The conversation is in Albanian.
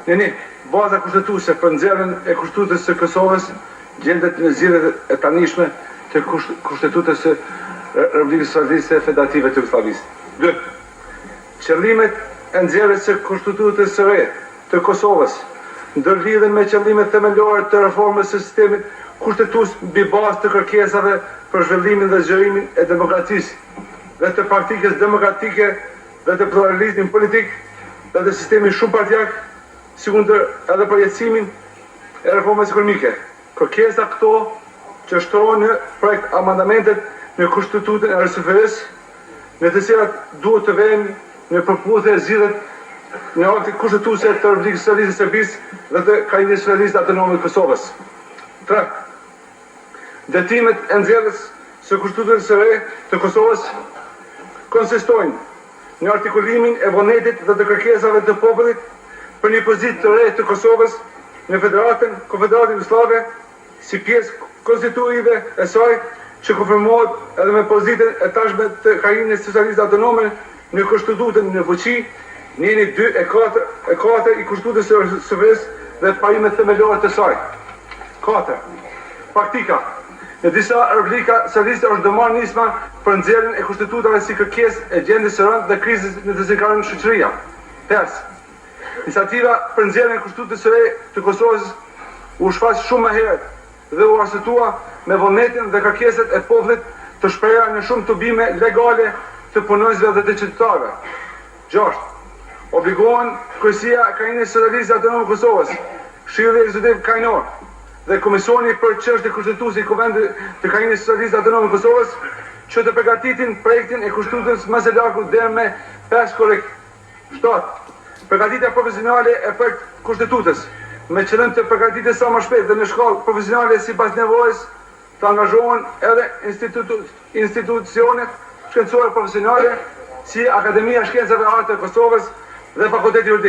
Një, baza kushtetuese për nxjerrjen e Kushtetutës së Kosovës gjendet në zgjedhjet e tanishme të Kushtetutës së Republikës Socialiste Federative të Jugosllavisë. 2. Qëllimet e nxjerrjes së Kushtetutës së re të Kosovës ndërlidhen me qëllimet themelore të reformës së sistemit kushtetues mbi bazë të kërkesave për zhvillimin dhe zgjerimin e demokracisë dhe të praktikës demokratike dhe të pluralizmit politik dhe të sistemit shumëpartijak, sikundër edhe përjetësimin e reformës ekonomike. Kërkesa këto që shtrohen në projekt amandamentet në Kushtetutën e RSFS, në të cilat duhet të vënë në përputhje zgjidhjet në aktin kushtetuese të Republikës Socialiste të Serbisë dhe të Krajinës Socialiste Autonome të Kosovës. 3. Detimet e nxjerrjes së Kushtetutës së re të Kosovës konsistojnë në artikulimin e vullnetit dhe të kërkesave të popullit për një pozitë të re të Kosovës në Konfederatën Jugoslave si pjesë konstitutive e saj, që konfirmohet edhe me pozitën e tashme të Krajinës Socialiste Autonome në Kushtetutën në fuqi, njeni 2 e 4 i Kushtetutës së RSFS dhe parimet themelore të saj. 4. Praktika. Në disa republika socialiste është dëmar nisma për nxjerrjen e kushtetutave si kërkesë e gjendjes së rëndë dhe krizës në të cilën kalon shoqëria. 5. Iniciativa për nxjerrjen e Kushtetutës së re të Kosovës u shfaq shumë më herët dhe u arsyetua me vullnetin dhe kërkesat e popullit të shprehura në shumë tubime legale të punonjësve dhe të qytetarëve. 6. Obligohen Kryesia e Krajinës Socialiste Autonome të Kosovës, Këshilli Ekzekutiv Krajnor dhe Komisioni për Çështje Kushtetuese i Kuvendit të Krajinës Socialiste Autonome të Kosovës që të përgatitin projektin e Kushtetutës më së largu deri me 5 korrekt. 7. Përgatitja profesionale e projekt Kushtetutës me qëllim të përgatitjes sa më shpejt dhe në shkallë profesionale sipas nevojës të angazhohen edhe institucionet shkencore profesionale si Akademia e Shkencave të Artë të Kosovës dhe Fakulteti Juridik.